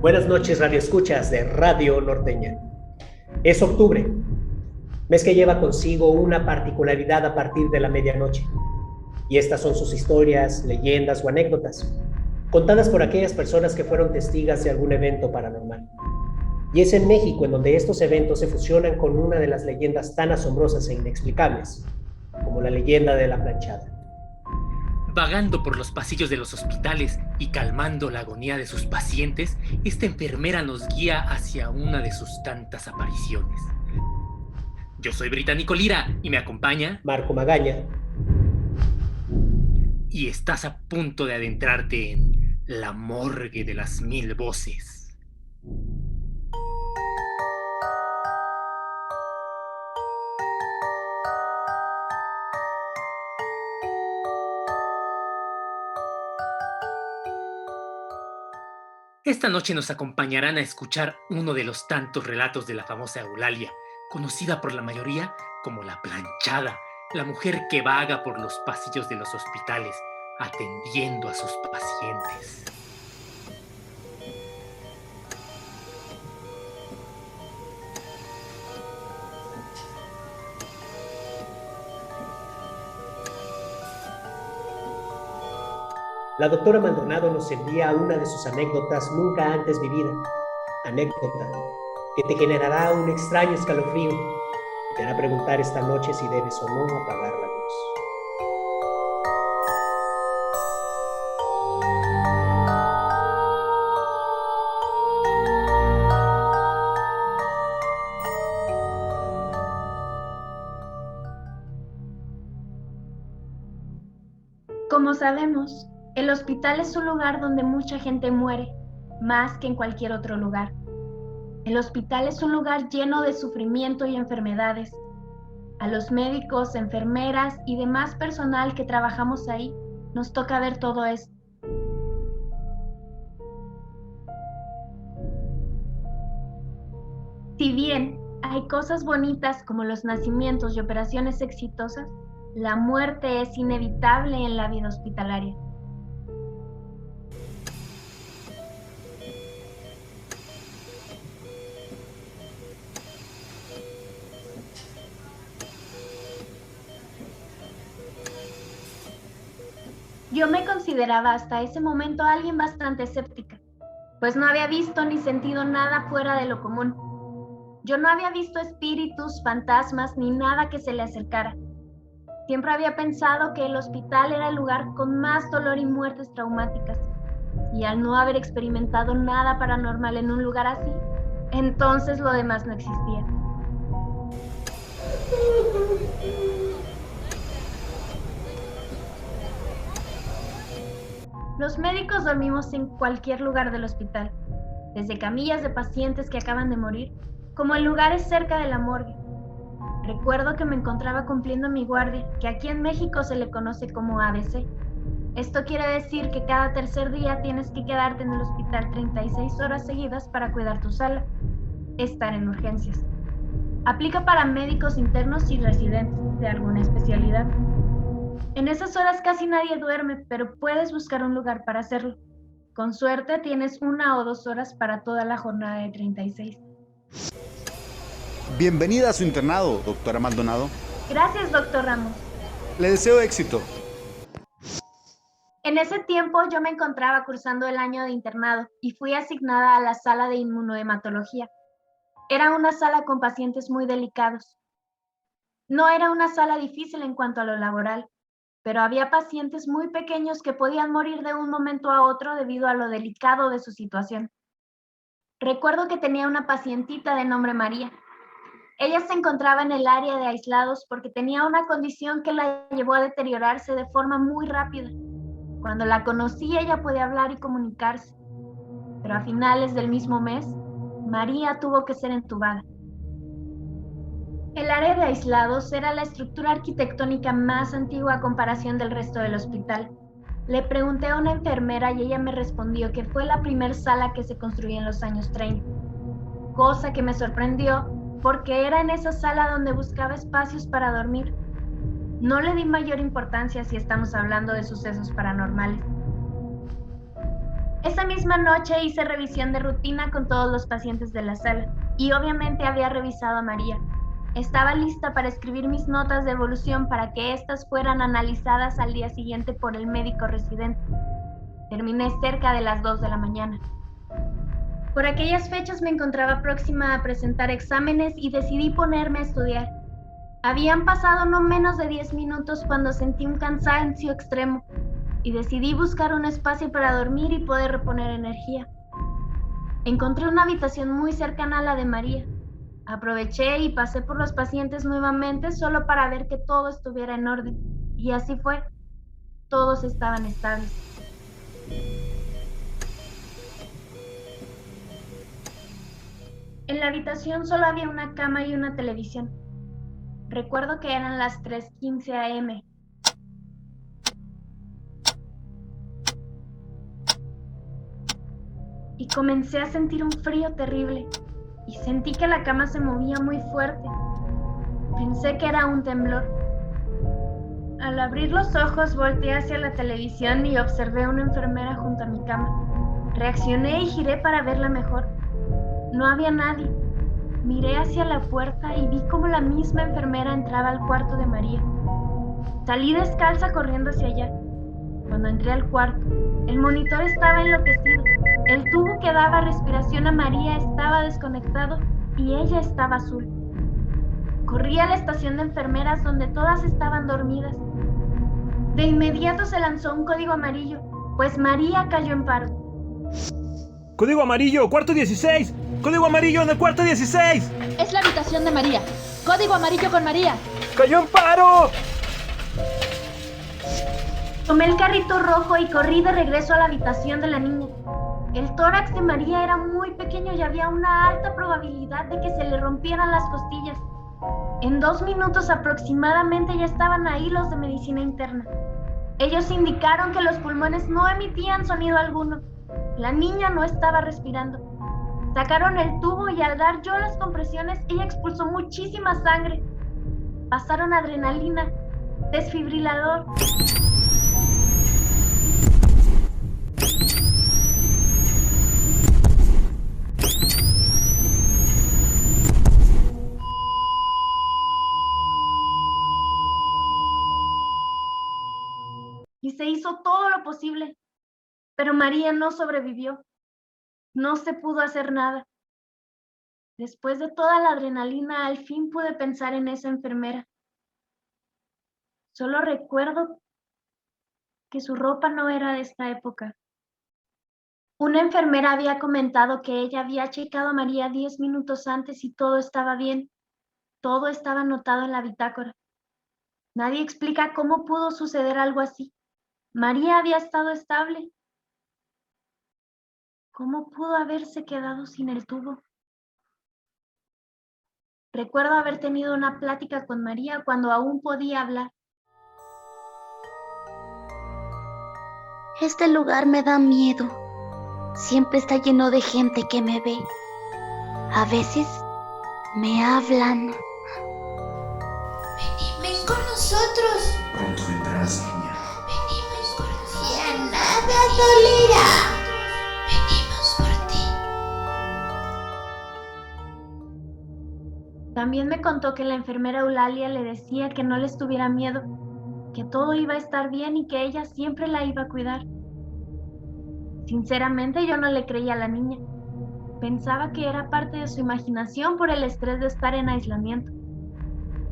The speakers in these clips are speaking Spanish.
Buenas noches, radioescuchas de Radio Norteña. Es octubre, mes que lleva consigo una particularidad a partir de la medianoche. Y estas son sus historias, leyendas o anécdotas, contadas por aquellas personas que fueron testigos de algún evento paranormal. Y es en México en donde estos eventos se fusionan con una de las leyendas tan asombrosas e inexplicables, como la leyenda de la planchada. Vagando por los pasillos de los hospitales y calmando la agonía de sus pacientes, esta enfermera nos guía hacia una de sus tantas apariciones. Yo soy Británico Lira y me acompaña Marco Magaña. Y estás a punto de adentrarte en la morgue de las 1000 voces. Esta noche nos acompañarán a escuchar uno de los tantos relatos de la famosa Eulalia, conocida por la mayoría como la planchada, la mujer que vaga por los pasillos de los hospitales, atendiendo a sus pacientes. La doctora Maldonado nos envía una de sus anécdotas nunca antes vivida. Anécdota que te generará un extraño escalofrío y te hará preguntar esta noche si debes o no apagar la luz. Como sabemos, el hospital es un lugar donde mucha gente muere, más que en cualquier otro lugar. El hospital es un lugar lleno de sufrimiento y enfermedades. A los médicos, enfermeras y demás personal que trabajamos ahí, nos toca ver todo esto. Si bien hay cosas bonitas como los nacimientos y operaciones exitosas, la muerte es inevitable en la vida hospitalaria. Yo me consideraba hasta ese momento alguien bastante escéptica, pues no había visto ni sentido nada fuera de lo común. Yo no había visto espíritus, fantasmas, ni nada que se le acercara. Siempre había pensado que el hospital era el lugar con más dolor y muertes traumáticas. Y al no haber experimentado nada paranormal en un lugar así, entonces lo demás no existía. Los médicos dormimos en cualquier lugar del hospital, desde camillas de pacientes que acaban de morir, como en lugares cerca de la morgue. Recuerdo que me encontraba cumpliendo mi guardia, que aquí en México se le conoce como ABC. Esto quiere decir que cada tercer día tienes que quedarte en el hospital 36 horas seguidas para cuidar tu sala, estar en urgencias. Aplica para médicos internos y residentes de alguna especialidad. En esas horas casi nadie duerme, pero puedes buscar un lugar para hacerlo. Con suerte tienes 1 o 2 horas para toda la jornada de 36. Bienvenida a su internado, doctora Maldonado. Gracias, doctor Ramos. Le deseo éxito. En ese tiempo yo me encontraba cursando el año de internado y fui asignada a la sala de inmunohematología. Era una sala con pacientes muy delicados. No era una sala difícil en cuanto a lo laboral, pero había pacientes muy pequeños que podían morir de un momento a otro debido a lo delicado de su situación. Recuerdo que tenía una pacientita de nombre María. Ella se encontraba en el área de aislados porque tenía una condición que la llevó a deteriorarse de forma muy rápida. Cuando la conocí, ella podía hablar y comunicarse, pero a finales del mismo mes, María tuvo que ser entubada. El área de aislados era la estructura arquitectónica más antigua a comparación del resto del hospital. Le pregunté a una enfermera y ella me respondió que fue la primera sala que se construyó en los años 30, cosa que me sorprendió porque era en esa sala donde buscaba espacios para dormir. No le di mayor importancia si estamos hablando de sucesos paranormales. Esa misma noche hice revisión de rutina con todos los pacientes de la sala y obviamente había revisado a María. Estaba lista para escribir mis notas de evolución para que éstas fueran analizadas al día siguiente por el médico residente. Terminé cerca de las 2 de la mañana. Por aquellas fechas me encontraba próxima a presentar exámenes y decidí ponerme a estudiar. Habían pasado no menos de 10 minutos cuando sentí un cansancio extremo y decidí buscar un espacio para dormir y poder reponer energía. Encontré una habitación muy cercana a la de María. Aproveché y pasé por los pacientes nuevamente solo para ver que todo estuviera en orden. Y así fue. Todos estaban estables. En la habitación solo había una cama y una televisión. Recuerdo que eran las 3:15 a.m. Y comencé a sentir un frío terrible y sentí que la cama se movía muy fuerte. Pensé que era un temblor. Al abrir los ojos volteé hacia la televisión y observé a una enfermera junto a mi cama. Reaccioné y giré para verla mejor. No había nadie. Miré hacia la puerta y vi cómo la misma enfermera entraba al cuarto de María. Salí descalza corriendo hacia allá. Cuando entré al cuarto, el monitor estaba enloquecido. El tubo que daba respiración a María estaba desconectado y ella estaba azul. Corrí a la estación de enfermeras donde todas estaban dormidas. De inmediato se lanzó un código amarillo, pues María cayó en paro. ¡Código amarillo, cuarto 16! ¡Código amarillo en el cuarto 16! Es la habitación de María. Código amarillo con María. ¡Cayó en paro! Tomé el carrito rojo y corrí de regreso a la habitación de la niña. El tórax de María era muy pequeño y había una alta probabilidad de que se le rompieran las costillas. En 2 minutos aproximadamente ya estaban ahí los de medicina interna. Ellos indicaron que los pulmones no emitían sonido alguno. La niña no estaba respirando. Sacaron el tubo y al dar yo las compresiones, ella expulsó muchísima sangre. Pasaron adrenalina, desfibrilador. Y se hizo todo lo posible, pero María no sobrevivió. No se pudo hacer nada. Después de toda la adrenalina, al fin pude pensar en esa enfermera. Solo recuerdo que su ropa no era de esta época. Una enfermera había comentado que ella había checado a María 10 minutos antes y todo estaba bien. Todo estaba anotado en la bitácora. Nadie explica cómo pudo suceder algo así. María había estado estable. ¿Cómo pudo haberse quedado sin el tubo? Recuerdo haber tenido una plática con María cuando aún podía hablar. Este lugar me da miedo. Siempre está lleno de gente que me ve. A veces me hablan. Ven con nosotros. Pronto vendrás, niña. Venimos por ti. Ya nada dolerá. Venimos por ti. También me contó que la enfermera Eulalia le decía que no les tuviera miedo, que todo iba a estar bien y que ella siempre la iba a cuidar. Sinceramente, yo no le creía a la niña. Pensaba que era parte de su imaginación por el estrés de estar en aislamiento.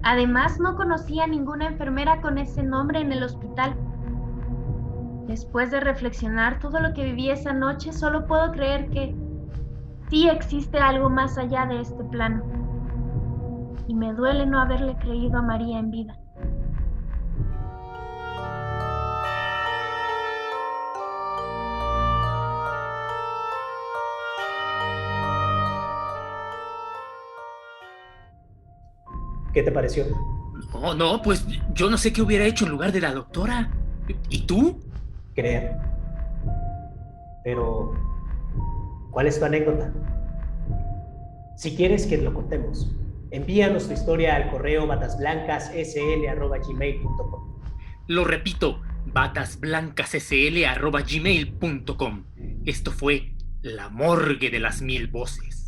Además, no conocía a ninguna enfermera con ese nombre en el hospital. Después de reflexionar todo lo que viví esa noche, solo puedo creer que sí existe algo más allá de este plano. Y me duele no haberle creído a María en vida. ¿Qué te pareció? No, pues yo no sé qué hubiera hecho en lugar de la doctora. ¿Y tú? Creer. Pero, ¿cuál es tu anécdota? Si quieres que lo contemos, envíanos tu historia al correo batasblancassl@gmail.com. Lo repito, batasblancassl@gmail.com. Esto fue La Morgue de las Mil Voces.